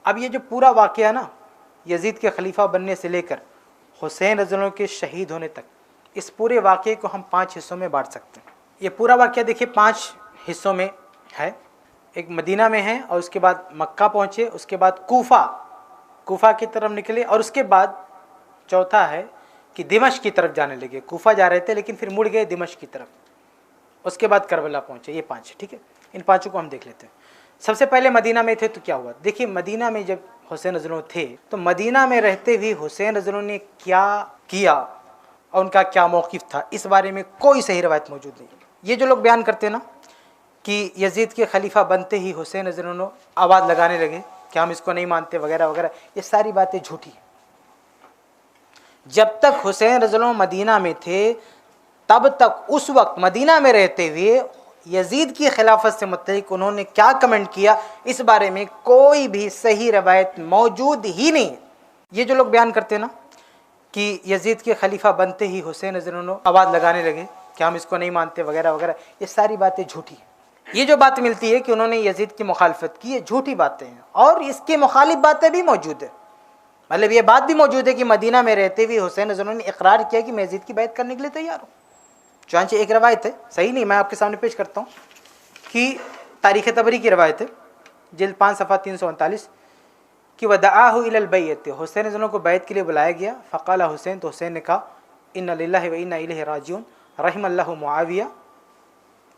اب یہ جو پورا واقعہ نا یزید کے خلیفہ بننے سے لے کر حسین رضی اللہ عنہ کے شہید ہونے تک، اس پورے واقعے کو ہم 5 حصوں میں بانٹ سکتے ہیں۔ یہ پورا واقعہ دیکھیے 5 حصوں میں ہے۔ ایک مدینہ میں ہے، اور اس کے بعد مکہ پہنچے، اس کے بعد کوفہ کی طرف نکلے، اور اس کے بعد چوتھا ہے کہ دمشق کی طرف جانے لگے۔ کوفہ جا رہے تھے لیکن پھر مڑ گئے دمشق کی طرف، اس کے بعد کربلا پہنچے۔ یہ 5، ٹھیک ہے، ان 5 کو ہم دیکھ لیتے ہیں۔ سب سے پہلے مدینہ میں تھے تو کیا ہوا؟ دیکھیے مدینہ میں جب حسین رضی اللہ عنہ تھے تو مدینہ میں رہتے ہوئے حسین رضی اللہ عنہ نے کیا کیا اور ان کا کیا موقف تھا، اس بارے میں کوئی صحیح روایت موجود نہیں۔ یہ جو لوگ بیان کرتے ہیں نا کہ یزید کے خلیفہ بنتے ہی حسین رضی اللہ عنہ آواز لگانے لگے کہ ہم اس کو نہیں مانتے وغیرہ وغیرہ، یہ ساری باتیں جھوٹی ہیں۔ جب تک حسین رضی اللہ عنہ مدینہ میں تھے تب تک اس وقت مدینہ میں رہتے ہوئے یزید کی خلافت سے متعلق انہوں نے کیا کمنٹ کیا، اس بارے میں کوئی بھی صحیح روایت موجود ہی نہیں۔ یہ جو لوگ بیان کرتے ہیں نا کہ یزید کے خلیفہ بنتے ہی حسین رضی اللہ عنہ آواز لگانے لگے کہ ہم اس کو نہیں مانتے وغیرہ وغیرہ، یہ ساری باتیں جھوٹی ہیں۔ یہ جو بات ملتی ہے کہ انہوں نے یزید کی مخالفت کی، یہ جھوٹی باتیں ہیں، اور اس کے مخالف باتیں بھی موجود ہیں۔ مطلب یہ بات بھی موجود ہے کہ مدینہ میں رہتے ہوئے حسین رضی اللہ عنہ نے اقرار کیا کہ میں یزید کی بیعت کرنے کے لیے تیار ہوں۔ چنانچہ ایک روایت ہے، صحیح نہیں، میں آپ کے سامنے پیش کرتا ہوں کہ تاریخ طبری کی روایت ہے، جلد 5 صفحہ 339 کہ ودعاہ الی البیعۃ، حسین رضی اللہ عنہ کو بیعت کے لیے بلایا گیا۔ فقال حسین، تو حسین نے کہا انا للہ و انا الیہ راجعون، رحم اللہ معاویہ،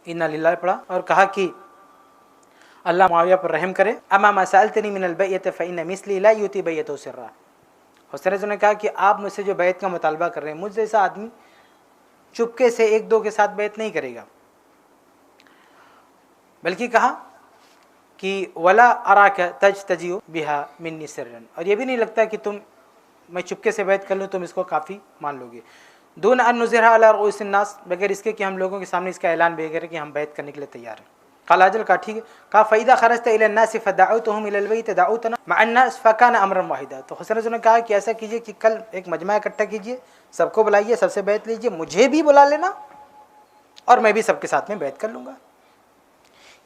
انا للہ پڑھا اور کہا کہ اللہ معاویہ پر رحم کرے۔ اما ما سألتنی من البیعۃ فإن مثلی لا یؤتی بیعته سرا، حسین رضی اللہ عنہ نے کہا کہ آپ مجھ سے جو بیعت کا مطالبہ کر رہے ہیں، مجھ جیسا آدمی چپکے سے 1-2 کے ساتھ بیعت نہیں کرے گا، بلکہ کہا کہ ولا اراک تجتزئ بها منی سرا، اور یہ بھی نہیں لگتا کہ میں چپکے سے بیعت کر لوں تم اس کو کافی مان لو گے، دون ان نظہرها علی رؤوس الناس، بغیر اس کے کہ ہم لوگوں کے سامنے اس کا اعلان بھی کریں کہ ہم بیعت کرنے کے لیے تیار ہیں۔ قال اجل، کہا ٹھیک ہے۔ کہا فاذا خرجت الى الناس فدعوتهم الى البيت دعوتنا مع الناس فكان امرا واحدا، تو حسین رضی اللہ عنہ نے کہا کہ ایسا کیجئے کہ کل ایک مجمع اکٹھا کیجئے، سب کو بلائیے، سب سے بیعت لیجئے، مجھے بھی بلا لینا اور میں بھی سب کے ساتھ میں بیعت کر لوں گا۔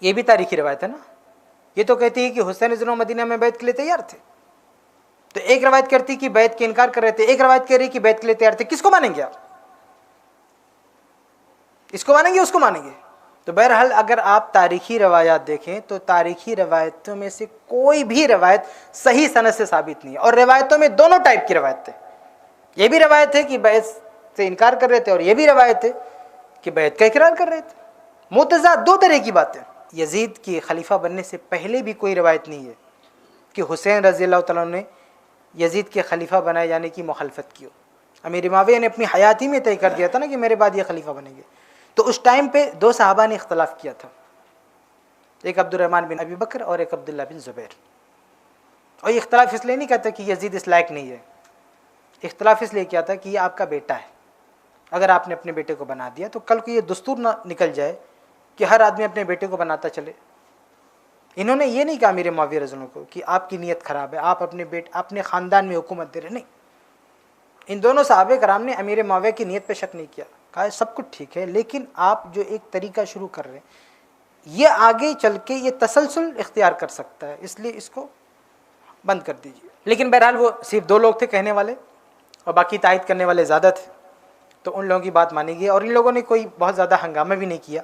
یہ بھی تاریخی روایت ہے نا، یہ تو کہتی ہے کہ حسین رضی اللہ عنہ مدینہ میں بیعت کے لیے تیار تھے، تو ایک روایت کرتی کہ بیعت کے انکار کر رہے تھے، ایک روایت کہہ رہی کہ بیعت کے لیے تیار تھے، کس کو مانیں گے آپ؟ اس کو مانیں گے، اس کو مانیں گے؟ تو بہرحال اگر آپ تاریخی روایات دیکھیں تو تاریخی روایتوں میں سے کوئی بھی روایت صحیح سند سے ثابت نہیں ہے، اور روایتوں میں دونوں ٹائپ کی روایت ہے۔ یہ بھی روایت ہے کہ بیعت سے انکار کر رہے تھے، اور یہ بھی روایت ہے کہ بیعت کا اقرار کر رہے تھے۔ متضاد 2 طرح کی باتیں۔ یزید کی خلیفہ بننے سے پہلے بھی کوئی روایت نہیں ہے کہ حسین رضی اللہ تعالیٰ نے یزید کے خلیفہ بنائے جانے کی مخالفت کی ہو۔ امیر معاویہ نے اپنی حیاتی میں طے کر دیا تھا نا کہ میرے بعد یہ خلیفہ بنیں گے، تو اس ٹائم پہ 2 صحابہ نے اختلاف کیا تھا، ایک عبد الرحمن بن ابی بکر اور ایک عبداللہ بن زبیر، اور یہ اختلاف اس لیے نہیں کہتا کہ یزید اس لائق نہیں ہے، اختلاف اس لیے کیا تھا کہ یہ آپ کا بیٹا ہے، اگر آپ نے اپنے بیٹے کو بنا دیا تو کل کو یہ دستور نہ نکل جائے کہ ہر آدمی اپنے بیٹے کو بناتا چلے۔ انہوں نے یہ نہیں کہا امیر معاویہ رضی اللہ عنہ کو کہ آپ کی نیت خراب ہے، آپ اپنے خاندان میں حکومت دے رہے، نہیں۔ ان دونوں صحابہ کرام نے امیر معاویہ کی نیت پہ شک نہیں کیا، کہا سب کچھ ٹھیک ہے، لیکن آپ جو ایک طریقہ شروع کر رہے ہیں یہ آگے چل کے یہ تسلسل اختیار کر سکتا ہے، اس لیے اس کو بند کر دیجیے۔ لیکن بہرحال وہ صرف 2 لوگ تھے کہنے والے، اور باقی تائید کرنے والے زیادہ تھے، تو ان لوگوں کی بات مانی گئی، اور ان لوگوں نے کوئی بہت زیادہ ہنگامہ بھی نہیں کیا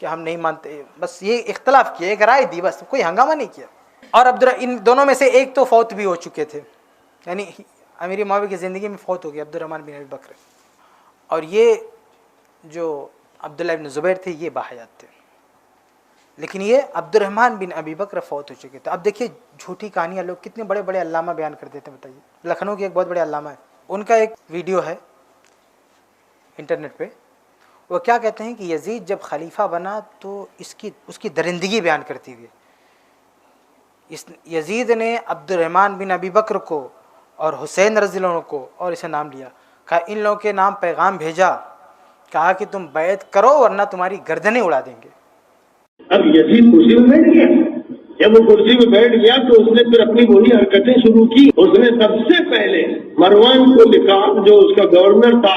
کہ ہم نہیں مانتے، بس یہ اختلاف کیا، ایک رائے دی، بس کوئی ہنگامہ نہیں کیا۔ اور ان دونوں میں سے ایک تو فوت بھی ہو چکے تھے، یعنی امیر معاویہ کی زندگی میں فوت ہو گیا عبد الرحمن بن ابی بکر، اور یہ جو عبداللہ بن زبیر تھے یہ باحیات تھے، لیکن یہ عبد الرحمن بن ابی بکر فوت ہو چکے تھے۔ اب دیکھیے جھوٹی کہانیاں لوگ کتنے بڑے بڑے علامہ بیان کر دیتے ہیں، بتائیے۔ لکھنؤ کے ایک بہت بڑے علامہ ہیں، ان کا ایک ویڈیو ہے انٹرنیٹ پہ، وہ کیا کہتے ہیں کہ یزید جب خلیفہ بنا تو اس کی درندگی بیان کرتی ہوئی یزید نے عبد الرحمن بن ابی بکر کو اور حسین رضی اللہ عنہ کو اور اسے نام لیا، کہا ان لوگوں کے نام پیغام بھیجا، کہا کہ تم بیعت کرو ورنہ تمہاری گردنیں اڑا دیں گے۔ اب یزید کرسی میں بیٹھ گیا، جب وہ کرسی میں بیٹھ گیا تو اس نے پھر اپنی وہی حرکتیں شروع کی۔ اس نے سب سے پہلے مروان کو لکھا، جو اس کا گورنر تھا،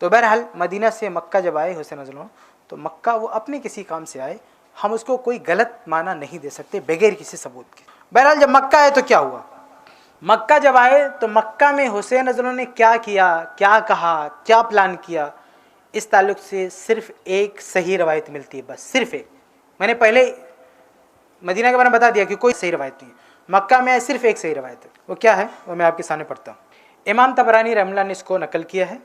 تو بہرحال مدینہ سے مکہ جب آئے حسین رضی اللہ عنہ تو مکہ وہ اپنے کسی کام سے آئے، ہم اس کو کوئی غلط معنی نہیں دے سکتے بغیر کسی ثبوت کے۔ بہرحال جب مکہ آئے تو کیا ہوا، مکہ جب آئے تو مکہ میں حسین رضی اللہ عنہ نے کیا کیا، کیا کہا، کیا پلان کیا، اس تعلق سے صرف ایک صحیح روایت ملتی ہے، بس صرف ایک۔ میں نے پہلے مدینہ کے بارے میں بتا دیا کہ کوئی صحیح روایت نہیں ہے، مکہ میں صرف ایک صحیح روایت ہے، وہ کیا ہے وہ میں آپ کے سامنے پڑھتا ہوں۔ امام طبرانی رحمہ اللہ نے اس کو نقل کیا ہے،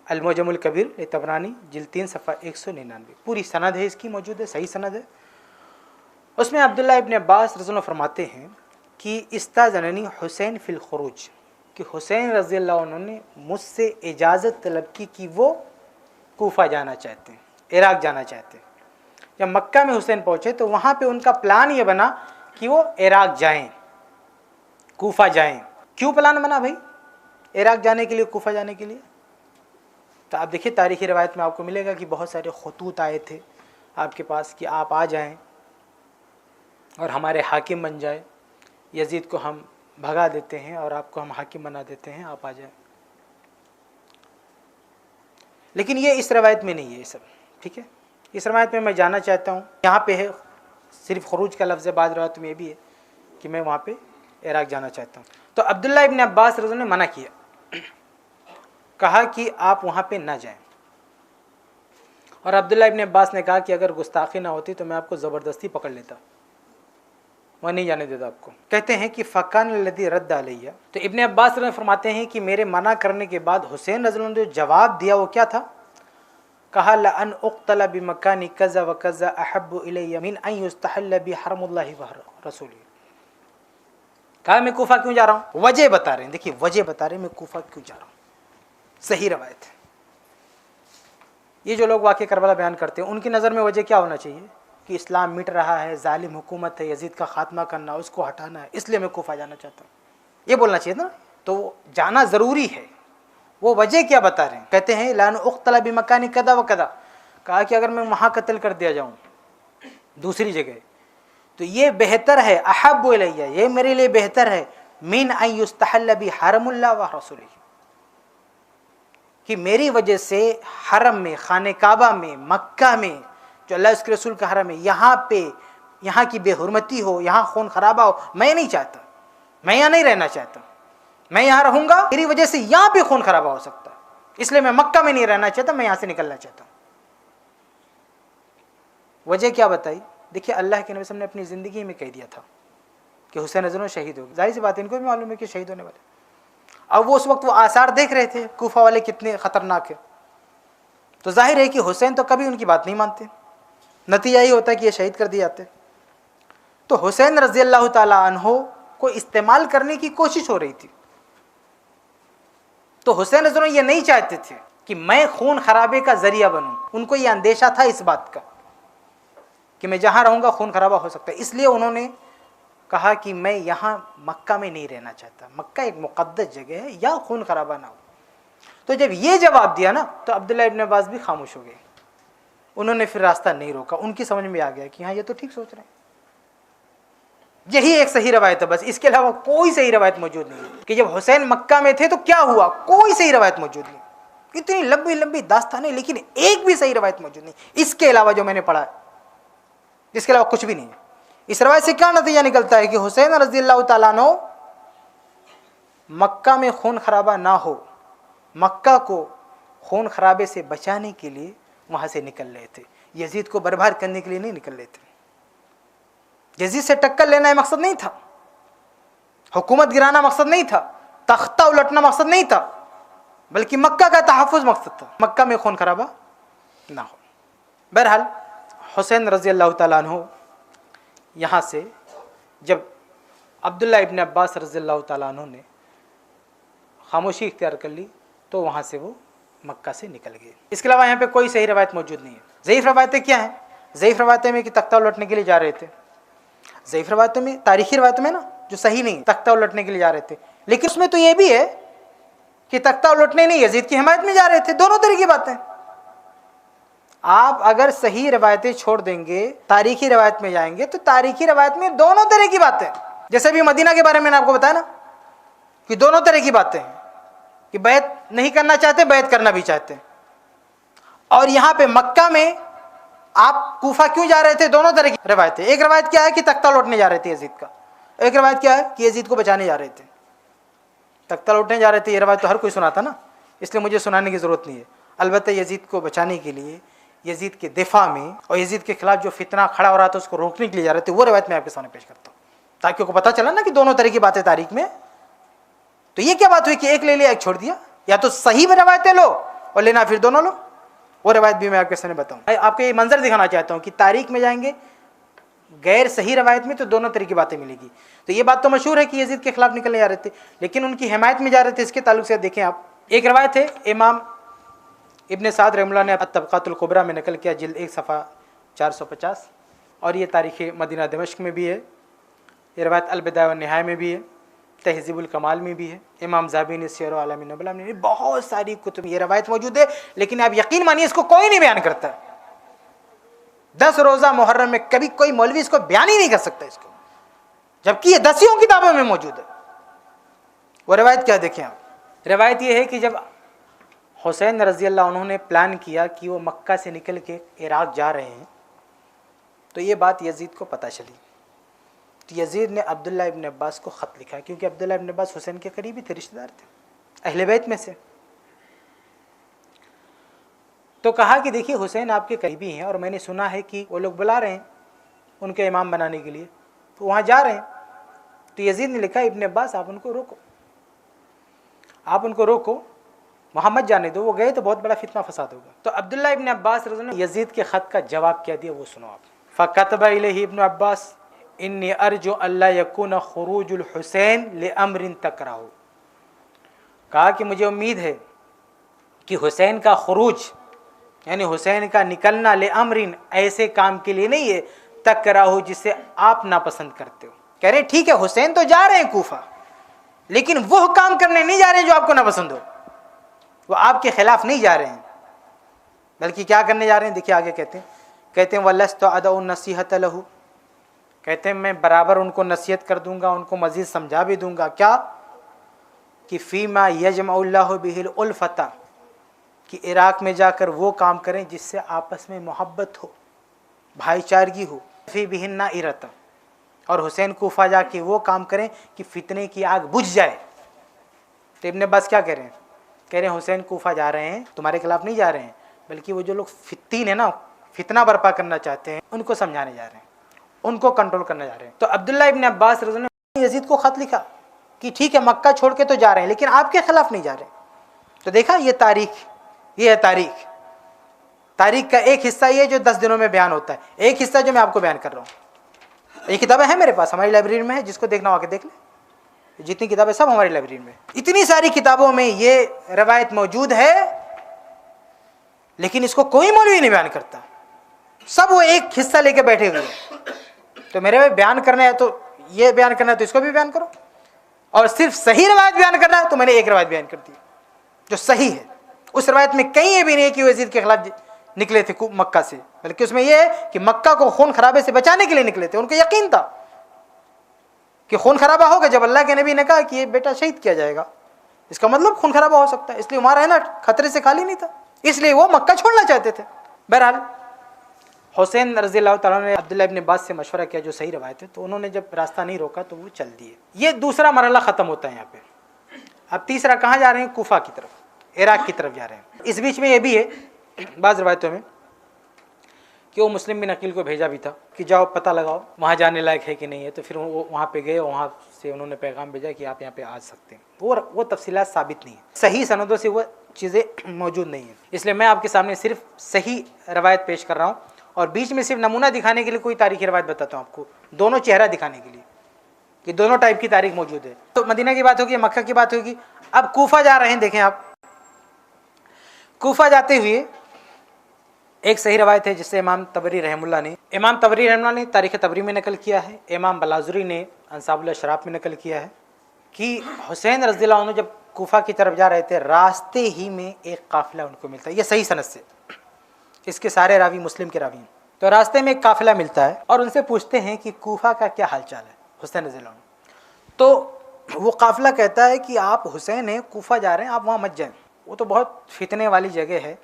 المعجم الکبیر طبرانی جلد 3 صفحہ 199، پوری سند ہے اس کی موجود ہے، صحیح سند ہے۔ اس میں عبداللہ ابن عباس رضی اللہ عنہ فرماتے ہیں کہ استاذننی حسین فی الخروج، کہ حسین رضی اللہ عنہ نے مجھ سے اجازت طلب کی کہ وہ کوفہ جانا چاہتے ہیں، عراق جانا چاہتے ہیں۔ جب مکہ میں حسین پہنچے تو وہاں پہ ان کا پلان یہ بنا کہ وہ عراق جائیں، کوفہ جائیں۔ کیوں پلان بنا بھائی عراق جانے کے لیے، کوفہ جانے کے لیے؟ تو آپ دیکھیے تاریخی روایت میں آپ کو ملے گا کہ بہت سارے خطوط آئے تھے آپ کے پاس کہ آپ آ جائیں اور ہمارے حاکم بن جائیں، یزید کو ہم بھگا دیتے ہیں اور آپ کو ہم حاکم بنا دیتے ہیں، آپ آ جائیں۔ لیکن یہ اس روایت میں نہیں ہے یہ سب، ٹھیک ہے؟ اس روایت میں جانا چاہتا ہوں، یہاں پہ ہے صرف خروج کا لفظ ہے، بعض روایت میں یہ بھی ہے کہ میں وہاں پہ عراق جانا چاہتا ہوں۔ تو عبداللہ ابن عباس رضی اللہ عنہ نے منع کیا، کہا کہ آپ وہاں پہ نہ جائیں، اور عبداللہ ابن عباس نے کہا کہ اگر گستاخی نہ ہوتی تو میں آپ کو زبردستی پکڑ لیتا، وہ نہیں جانے دیتا آپ کو۔ کہتے ہیں کہ فکان الذی رد علیہ، تو ابن عباس رضی اللہ عنہ فرماتے ہیں کہ میرے منع کرنے کے بعد حسین رضی اللہ عنہ نے جو جواب دیا وہ کیا تھا، کہا لأن اقتل بمکان کذا وکذا احب الی من ان یستحل بی حرم اللہ ورسولہ، کہا میں کوفہ کیوں جا رہا ہوں، وجہ بتا رہے ہیں، دیکھیے وجہ بتا رہے ہیں میں کوفہ کیوں جا رہا ہوں، صحیح روایت ہے۔ یہ جو لوگ واقعہ کربلا بیان کرتے ہیں ان کی نظر میں وجہ کیا ہونا چاہیے کہ اسلام مٹ رہا ہے، ظالم حکومت ہے، یزید کا خاتمہ کرنا، اس کو ہٹانا ہے، اس لیے میں کوفہ جانا چاہتا ہوں، یہ بولنا چاہیے نا۔ تو جانا ضروری ہے، وہ وجہ کیا بتا رہے ہیں، کہتے ہیں لان اقتل بمکان کذا وکذا، کہا کہ اگر میں وہاں قتل کر دیا جاؤں دوسری جگہ تو یہ بہتر ہے، احب الیہ، یہ میرے لیے بہتر ہے، من ان یستحل بی حرم اللہ ورسولہ، کہ میری وجہ سے حرم میں، خانہ کعبہ میں، مکہ میں جو اللہ اس کے رسول کا حرم ہے، یہاں پہ یہاں کی بے حرمتی ہو، یہاں خون خرابہ ہو، میں نہیں چاہتا، میں یہاں نہیں رہنا چاہتا، میں یہاں رہوں گا میری وجہ سے یہاں پہ خون خرابہ ہو سکتا ہے، اس لیے میں مکہ میں نہیں رہنا چاہتا، میں یہاں سے نکلنا چاہتا ہوں۔ وجہ کیا بتائی؟ دیکھیے اللہ کے نبی صلی اللہ علیہ وسلم نے اپنی زندگی میں کہہ دیا تھا کہ حسین رضی اللہ عنہ شہید ہو گئے، ظاہر سی بات ہے ان کو بھی معلوم ہے کہ شہید ہونے والے، اب وہ اس وقت وہ آثار دیکھ رہے تھے کوفہ والے کتنے خطرناک ہیں، تو ظاہر ہے کہ حسین تو کبھی ان کی بات نہیں مانتے، نتیجہ یہ ہوتا ہے کہ یہ شہید کر دیے جاتے۔ تو حسین رضی اللہ تعالی عنہ کو استعمال کرنے کی کوشش ہو رہی تھی، تو حسین رضی اللہ عنہ یہ نہیں چاہتے تھے کہ میں خون خرابے کا ذریعہ بنوں، ان کو یہ اندیشہ تھا اس بات کا کہ میں جہاں رہوں گا خون خرابہ ہو سکتا ہے، اس لیے انہوں نے کہا کہ میں یہاں مکہ میں نہیں رہنا چاہتا، مکہ ایک مقدس جگہ ہے، یا خون خرابہ نہ ہو۔ تو جب یہ جواب دیا نا تو عبداللہ ابن عباس بھی خاموش ہو گئے، انہوں نے پھر راستہ نہیں روکا، ان کی سمجھ میں آ گیا کہ ہاں یہ تو ٹھیک سوچ رہے ہیں، یہی ایک صحیح روایت ہے بس، اس کے علاوہ کوئی صحیح روایت موجود نہیں ہے کہ جب حسین مکہ میں تھے تو کیا ہوا، کوئی صحیح روایت موجود نہیں، اتنی لمبی لمبی داستانیں لیکن ایک بھی صحیح روایت موجود نہیں اس کے علاوہ جو میں نے پڑھا ہے، اس کے علاوہ کچھ بھی نہیں ہے۔ اس روایت سے کیا نتیجہ نکلتا ہے کہ حسین رضی اللہ تعالیٰ عنہ مکہ میں خون خرابہ نہ ہو، مکہ کو خون خرابے سے بچانے کے لیے وہاں سے نکل رہے تھے، یزید کو برباد کرنے کے لیے نہیں نکل رہے تھے، یزید سے ٹکر لینا یہ مقصد نہیں تھا، حکومت گرانا مقصد نہیں تھا، تختہ الٹنا مقصد نہیں تھا، بلکہ مکہ کا تحفظ مقصد تھا، مکہ میں خون خرابہ نہ ہو۔ بہرحال حسین رضی اللہ تعالیٰ عنہ یہاں سے جب عبداللہ ابن عباس رضی اللہ تعالیٰ عنہ نے خاموشی اختیار کر لی تو وہاں سے وہ مکہ سے نکل گئے۔ اس کے علاوہ یہاں پہ کوئی صحیح روایت موجود نہیں ہے۔ ضعیف روایتیں کیا ہیں؟ ضعیف روایتیں میں کہ تختہ الٹنے کے لیے جا رہے تھے، ضعیف روایتوں میں، تاریخی روایتوں میں نا جو صحیح نہیں، تختہ الٹنے کے لیے جا رہے تھے، لیکن اس میں تو یہ بھی ہے کہ تختہ الٹنے نہیں، یزید کی حمایت میں جا رہے تھے، دونوں طرح کی باتیں۔ آپ اگر صحیح روایتیں چھوڑ دیں گے تاریخی روایت میں جائیں گے تو تاریخی روایت میں دونوں طرح کی باتیں، جیسے بھی مدینہ کے بارے میں نے آپ کو بتایا نا کہ دونوں طرح کی باتیں ہیں، کہ بیعت نہیں کرنا چاہتے، بیعت کرنا بھی چاہتے ہیں. اور یہاں پہ مکہ میں آپ کوفہ کیوں جا رہے تھے؟ دونوں طرح کی روایت ہے. ایک روایت کیا ہے کہ تختہ لوٹنے جا رہے تھے یزید کا، ایک روایت کیا ہے کہ یزید کو بچانے جا رہے تھے. تختہ لوٹنے جا رہے تھے، یہ روایت تو ہر کوئی سناتا نا، اس لیے مجھے سنانے کی ضرورت نہیں ہے. البتہ یزید کو بچانے کے لیے، یزید کے دفاع میں اور یزید کے خلاف جو فتنہ کھڑا ہو رہا تھا اس کو روکنے کے لیے جا رہے تھے، وہ روایت میں آپ کے سامنے پیش کرتا ہوں تاکہ کو پتہ چلا نا کہ دونوں طرح کی باتیں تاریخ میں. تو یہ کیا بات ہوئی کہ ایک لے لیا ایک چھوڑ دیا؟ یا تو صحیح روایتیں لو اور لینا پھر دونوں لو. وہ روایت بھی میں آپ کے سامنے بتاؤں. آپ کو یہ منظر دکھانا چاہتا ہوں کہ تاریخ میں جائیں گے غیر صحیح روایت میں تو دونوں طرح کی باتیں ملے گی. تو یہ بات تو مشہور ہے کہ یزید کے خلاف نکلنے جا رہے تھے لیکن ان کی حمایت میں جا رہے تھے. اس کے تعلق سے دیکھیں آپ، ایک روایت ہے امام ابن سعد رحمہ اللہ نے الطبقات الکبریٰ میں نقل کیا، جلد 1 صفحہ 450، اور یہ تاریخ مدینہ دمشق میں بھی ہے. یہ روایت البدایہ والنہایہ میں بھی ہے، تہذیب الکمال میں بھی ہے، امام ذہبی نے سیر اعلام النبلاء میں، بہت ساری کتب یہ روایت موجود ہے. لیکن آپ یقین مانیے اس کو کوئی نہیں بیان کرتا. 10 روزہ محرم میں کبھی کوئی مولوی اس کو بیان ہی نہیں کر سکتا اس کو، جبکہ یہ 10 کتابوں میں موجود ہے. وہ روایت کیا دیکھیں آپ. روایت یہ ہے کہ جب حسین رضی اللہ عنہ نے پلان کیا کہ وہ مکہ سے نکل کے عراق جا رہے ہیں تو یہ بات یزید کو پتہ چلی. تو یزید نے عبداللہ ابن عباس کو خط لکھا، کیونکہ عبداللہ ابن عباس حسین کے قریبی تھے، رشتہ دار تھے، اہل بیت میں سے. تو کہا کہ دیکھیے حسین آپ کے قریبی ہیں اور میں نے سنا ہے کہ وہ لوگ بلا رہے ہیں ان کے امام بنانے کے لیے، تو وہاں جا رہے ہیں. تو یزید نے لکھا ابن عباس آپ ان کو روکو، آپ ان کو روکو، وہاں مت جانے دو، وہ گئے تو بہت بڑا فتنہ فساد ہوگا. تو عبداللہ ابن عباس رضی اللہ عنہ نے یزید کے خط کا جواب کیا دیا، وہ سنو آپ. فَكَتَبَ إِلَيْهِ ابن عباس انی ارجو اللہ یکون خروج الحسین لامر تکرہو. کہا کہ مجھے امید ہے کہ حسین کا خروج یعنی حسین کا نکلنا لامر ایسے کام کے لیے نہیں ہے تکرہو جسے آپ ناپسند کرتے ہو. کہہ رہے ٹھیک ہے حسین تو جا رہے ہیں کوفہ لیکن وہ کام کرنے نہیں جا رہے ہیں جو آپ کو ناپسند ہو، وہ آپ کے خلاف نہیں جا رہے ہیں بلکہ کیا کرنے جا رہے ہیں. دیکھیے آگے کہتے ہیں وَلَسْتُ أَدْعُ النَّصِيحَةَ لَهُ، کہتے ہیں میں برابر ان کو نصیحت کر دوں گا، ان کو مزید سمجھا بھی دوں گا. کیا کہ فیما یجمع اللہ بہ الالفۃ، کہ عراق میں جا کر وہ کام کریں جس سے آپس میں محبت ہو، بھائی چارگی ہو. فی بہن نائرۃ، اور حسین کوفہ جا کے وہ کام کریں کہ فتنے کی آگ بجھ جائے. تو ابن عباس کیا کہہ رہے ہیں؟ کہہ رہے ہیں حسین کوفہ جا رہے ہیں تمہارے خلاف نہیں جا رہے ہیں بلکہ وہ جو لوگ فتین ہیں نا، فتنہ برپا کرنا چاہتے ہیں، ان کو سمجھانے جا رہے ہیں، ان کو کنٹرول کرنے جا رہے ہیں. تو عبداللہ ابن عباس رضی اللہ عنہ نے یزید کو خط لکھا کہ ٹھیک ہے مکہ چھوڑ کے تو جا رہے ہیں لیکن آپ کے خلاف نہیں جا رہے. تو دیکھا یہ تاریخ، یہ ہے تاریخ. تاریخ کا ایک حصہ یہ جو 10 دنوں میں بیان ہوتا ہے، ایک حصہ جو میں آپ کو بیان کر رہا ہوں. یہ کتابیں ہیں میرے پاس، ہماری لائبریری میں ہے، جس کو دیکھنا ہو کے دیکھ لیں. جتنی کتابیں سب ہماری لائبریری میں، اتنی ساری کتابوں میں یہ روایت موجود ہے لیکن اس کو کوئی مولوی نہیں بیان کرتا. سب وہ ایک حصہ لے کے بیٹھے ہوئے ہیں. تو میرے بھائی بیان کرنا ہے تو یہ بیان کرنا ہے تو اس کو بھی بیان کرو، اور صرف صحیح روایت بیان کرنا ہے تو میں نے ایک روایت بیان کر دی جو صحیح ہے. اس روایت میں کہیں یہ بھی نہیں ہے کہ وہ یزید کے خلاف نکلے تھے مکہ سے، بلکہ اس میں یہ ہے کہ مکہ کو خون خرابے سے بچانے کے لیے نکلے تھے. ان کو یقین تھا کہ خون خرابہ ہوگا. جب اللہ کے نبی نے کہا کہ یہ بیٹا شہید کیا جائے گا، اس کا مطلب خون خرابہ ہو سکتا ہے، اس لیے وہاں رہنا خطرے سے خالی نہیں تھا، اس لیے وہ مکہ چھوڑنا چاہتے تھے. بہرحال حسین رضی اللہ تعالیٰ نے عبداللہ ابن عباس سے مشورہ کیا جو صحیح روایت ہے، تو انہوں نے جب راستہ نہیں روکا تو وہ چل دیے. یہ دوسرا مرحلہ ختم ہوتا ہے یہاں پہ. اب تیسرا کہاں جا رہے ہیں؟ کوفہ کی طرف، عراق کی طرف جا رہے ہیں. اس بیچ میں یہ بھی ہے بعض روایتوں میں کہ وہ مسلم بن عقیل کو بھیجا بھی تھا کہ جاؤ پتہ لگاؤ وہاں جانے لائق ہے کہ نہیں ہے. تو پھر وہ وہاں پہ گئے، وہاں سے انہوں نے پیغام بھیجا کہ آپ یہاں پہ آ سکتے ہیں. وہ تفصیلات ثابت نہیں ہیں، صحیح سندوں سے وہ چیزیں موجود نہیں ہیں. اس لیے میں آپ کے سامنے صرف صحیح روایت پیش کر رہا ہوں اور بیچ میں صرف نمونہ دکھانے کے لیے کوئی تاریخی روایت بتاتا ہوں آپ کو، دونوں چہرہ دکھانے کے لیے کہ دونوں ٹائپ کی تاریخ موجود ہے. تو مدینہ کی بات ہوگی، مکہ کی بات ہوگی. اب کوفہ جا رہے ہیں. دیکھیں آپ کوفہ جاتے ہوئے ایک صحیح روایت ہے جس سے امام طبری رحمہ اللہ نے تاریخ طبری میں نقل کیا ہے، امام بلازری نے انصاب الاشراف میں نقل کیا ہے کہ حسین رضی اللہ عنہ جب کوفہ کی طرف جا رہے تھے راستے ہی میں ایک قافلہ ان کو ملتا ہے. یہ صحیح سند سے، اس کے سارے راوی مسلم کے راوی ہیں. تو راستے میں ایک قافلہ ملتا ہے اور ان سے پوچھتے ہیں کہ کوفہ کا کیا حال چال ہے حسین رضی اللہ عنہ. تو وہ قافلہ کہتا ہے کہ آپ حسین ہیں، کوفہ جا رہے ہیں، آپ وہاں مت جائیں، وہ تو بہت فتنے والی جگہ ہے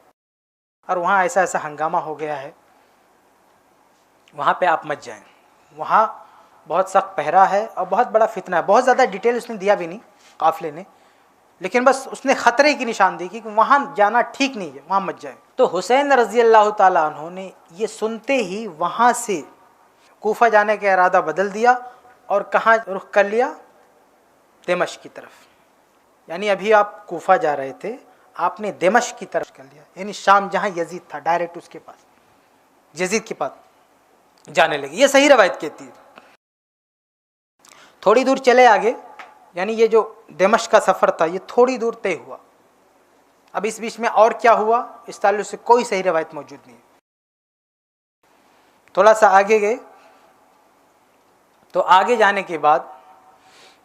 اور وہاں ایسا ایسا ہنگامہ ہو گیا ہے، وہاں پہ آپ مت جائیں، وہاں بہت سخت پہرا ہے اور بہت بڑا فتنہ ہے۔ بہت زیادہ ڈیٹیل اس نے دیا بھی نہیں قافلے نے، لیکن بس اس نے خطرے کی نشاندہی کی کہ وہاں جانا ٹھیک نہیں ہے، وہاں مت جائیں۔ تو حسین رضی اللہ تعالیٰ عنہ نے یہ سنتے ہی وہاں سے کوفہ جانے کا ارادہ بدل دیا اور کہاں رخ کر لیا؟ دمشق کی طرف۔ یعنی ابھی آپ کوفہ جا رہے تھے، آپ نے دمشق کی طرف کر لیا، یعنی شام جہاں یزید تھا، ڈائریکٹ اس کے پاس، یزید کے پاس جانے لگے۔ یہ صحیح روایت کہتی ہے۔ تھوڑی دور چلے آگے، یعنی یہ جو دمشق کا سفر تھا یہ تھوڑی دور طے ہوا۔ اب اس بیچ میں اور کیا ہوا اس تعلق سے کوئی صحیح روایت موجود نہیں ہے۔ تھوڑا سا آگے گئے تو آگے جانے کے بعد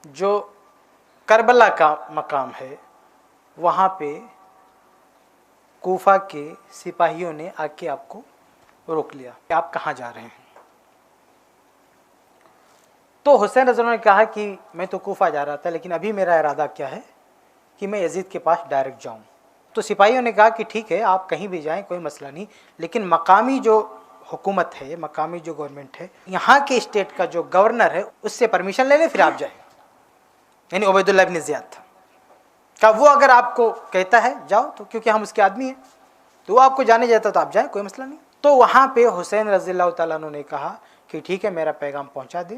جو کربلا کا مقام ہے وہاں پہ کوفہ کے سپاہیوں نے آ کے آپ کو روک لیا کہ آپ کہاں جا رہے ہیں۔ تو حسین رضی اللہ عنہ نے کہا کہ میں تو کوفہ جا رہا تھا، لیکن ابھی میرا ارادہ کیا ہے کہ میں یزید کے پاس ڈائریکٹ جاؤں۔ تو سپاہیوں نے کہا کہ ٹھیک ہے آپ کہیں بھی جائیں، کوئی مسئلہ نہیں، لیکن مقامی جو حکومت ہے، مقامی جو گورنمنٹ ہے، یہاں کے اسٹیٹ کا جو گورنر ہے اس سے پرمیشن لے لیں پھر آپ جائیں۔ یعنی عبید اللہ بن زیاد تھا، کہ وہ اگر آپ کو کہتا ہے جاؤ تو کیونکہ ہم اس کے آدمی ہیں تو وہ آپ کو جانے جاتا تو آپ جائیں، کوئی مسئلہ نہیں۔ تو وہاں پہ حسین رضی اللہ تعالیٰ عنہ نے کہا کہ ٹھیک ہے میرا پیغام پہنچا دیں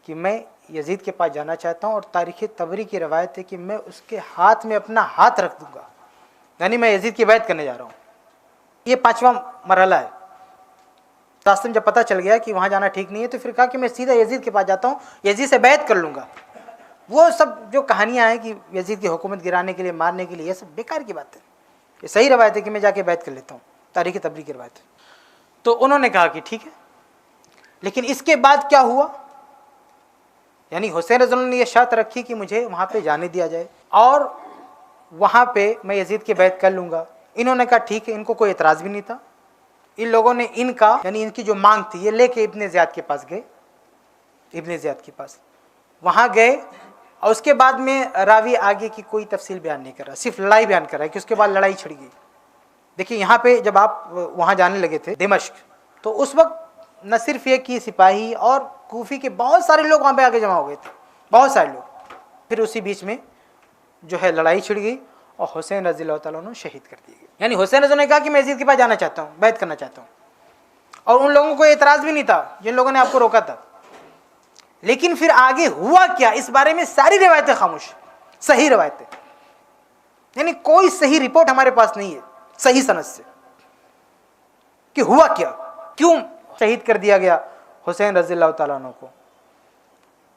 کہ میں یزید کے پاس جانا چاہتا ہوں، اور تاریخ طبری کی روایت ہے کہ میں اس کے ہاتھ میں اپنا ہاتھ رکھ دوں گا، یعنی میں یزید کی بیعت کرنے جا رہا ہوں۔ یہ 5واں مرحلہ ہے۔ راستے میں جب پتہ چل گیا کہ وہاں جانا ٹھیک نہیں ہے تو پھر کہا کہ میں سیدھا یزید کے پاس جاتا ہوں، یزید سے بیعت کر لوں گا۔ وہ سب جو کہانیاں ہیں کہ یزید کی حکومت گرانے کے لیے، مارنے کے لیے، یہ سب بیکار کی بات ہے۔ یہ صحیح روایت ہے کہ میں جا کے بیعت کر لیتا ہوں، تاریخ طبری کی روایت ہے۔ تو انہوں نے کہا کہ ٹھیک ہے، لیکن اس کے بعد کیا ہوا؟ یعنی حسین رضی اللہ عنہ نے یہ شرط رکھی کہ مجھے وہاں پہ جانے دیا جائے اور وہاں پہ میں یزید کی بیعت کر لوں گا۔ انہوں نے کہا ٹھیک ہے، ان کو کوئی اعتراض بھی نہیں تھا۔ ان لوگوں نے ان کا یعنی ان کی جو مانگ تھی یہ لے کے ابن زیاد کے پاس گئے، ابن زیاد کے پاس وہاں گئے، اور اس کے بعد میں راوی آگے کی کوئی تفصیل بیان نہیں کر رہا، صرف لڑائی بیان کر رہا ہے کہ اس کے بعد لڑائی چھڑ گئی۔ دیکھیے یہاں پہ جب آپ وہاں جانے لگے تھے دمشق، تو اس وقت نہ صرف یہ کہ سپاہی اور کوفی کے بہت سارے لوگ وہاں پہ آگے جمع ہو گئے تھے، بہت سارے لوگ۔ پھر اسی بیچ میں جو ہے لڑائی چھڑ گئی اور حسین رضی اللہ تعالیٰ عنہ شہید کر دیے گئے۔ یعنی حسین رضی اللہ نے کہا کہ میں یزید کے پاس جانا چاہتا ہوں، بیعت کرنا چاہتا ہوں، اور ان لوگوں کو اعتراض بھی نہیں تھا جن لوگوں نے آپ کو روکا تھا۔ لیکن پھر آگے ہوا کیا اس بارے میں ساری روایتیں خاموش، صحیح روایتیں، یعنی کوئی صحیح رپورٹ ہمارے پاس نہیں ہے صحیح سند سے کہ ہوا کیا، کیوں شہید کر دیا گیا حسین رضی اللہ تعالیٰ عنہ کو۔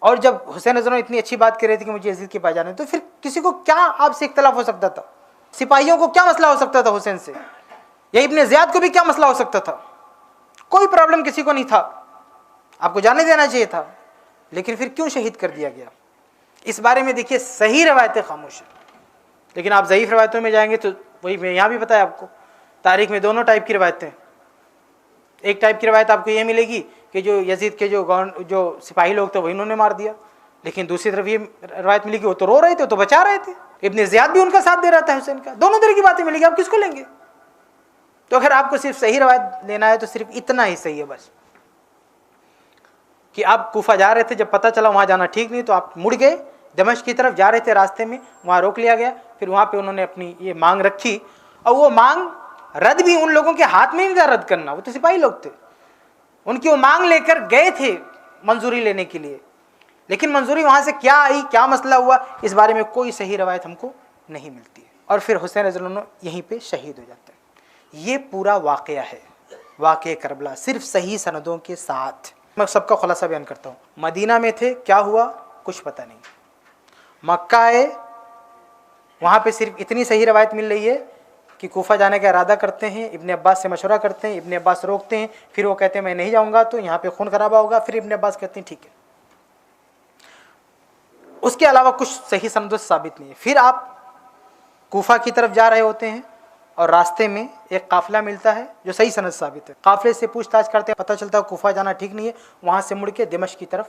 اور جب حسین رضی اللہ عنہ اتنی اچھی بات کر رہے تھے کہ مجھے یزید کے پاس جانا ہے، تو پھر کسی کو کیا آپ سے اختلاف ہو سکتا تھا؟ سپاہیوں کو کیا مسئلہ ہو سکتا تھا حسین سے؟ یا ابن زیاد کو بھی کیا مسئلہ ہو سکتا تھا؟ کوئی پرابلم کسی کو نہیں تھا، آپ کو جانے دینا چاہیے تھا، لیکن پھر کیوں شہید کر دیا گیا؟ اس بارے میں دیکھیے صحیح روایتیں خاموش ہیں، لیکن آپ ضعیف روایتوں میں جائیں گے تو وہی میں یہاں بھی بتایا آپ کو، تاریخ میں دونوں ٹائپ کی روایتیں ہیں۔ ایک ٹائپ کی روایت آپ کو یہ ملے گی کہ جو یزید کے جو سپاہی لوگ تھے وہ انہوں نے مار دیا، لیکن دوسری طرف یہ روایت ملی کہ وہ تو رو رہے تھے، وہ تو بچا رہے تھے، ابن زیاد بھی ان کا ساتھ دے رہا تھا حسین کا۔ دونوں طرح کی باتیں ملے گی، آپ کس کو لیں گے؟ تو اگر آپ کو صرف صحیح روایت لینا ہے تو صرف اتنا ہی صحیح ہے بس، کہ آپ کوفہ جا رہے تھے، جب پتہ چلا وہاں جانا ٹھیک نہیں تو آپ مڑ گئے دمشق کی طرف، جا رہے تھے راستے میں وہاں روک لیا گیا، پھر وہاں پہ انہوں نے اپنی یہ مانگ رکھی، اور وہ مانگ رد بھی ان لوگوں کے ہاتھ میں نہیں تھا رد کرنا، وہ تو سپاہی لوگ تھے، ان کی وہ مانگ لے کر گئے تھے منظوری لینے کے لیے، لیکن منظوری وہاں سے کیا آئی، کیا مسئلہ ہوا، اس بارے میں کوئی صحیح روایت ہم کو نہیں ملتی ہے، اور پھر حسین رضی اللہ عنہ یہیں پہ شہید ہو جاتے ہیں۔ یہ پورا واقعہ ہے، واقعہ کربلا، صرف صحیح سندوں کے ساتھ۔ میں سب کا خلاصہ بیان کرتا ہوں۔ مدینہ میں تھے، کیا ہوا کچھ پتہ نہیں، مکہ آئے، وہاں پہ صرف اتنی صحیح روایت مل رہی ہے کہ کوفہ جانے کا ارادہ کرتے ہیں، ابن عباس سے مشورہ کرتے ہیں، ابن عباس روکتے ہیں، پھر وہ کہتے ہیں میں نہیں جاؤں گا تو یہاں پہ خون خرابہ ہوگا، پھر ابن عباس کہتے ہیں ٹھیک ہے۔ اس کے علاوہ کچھ صحیح سند ثابت نہیں ہے۔ پھر آپ کوفہ کی طرف جا رہے ہوتے ہیں اور راستے میں ایک قافلہ ملتا ہے جو صحیح سند ثابت ہے، قافلے سے پوچھ تاچھ کرتے ہیں، پتہ چلتا ہے کوفہ جانا ٹھیک نہیں ہے، وہاں سے مڑ کے دمشق کی طرف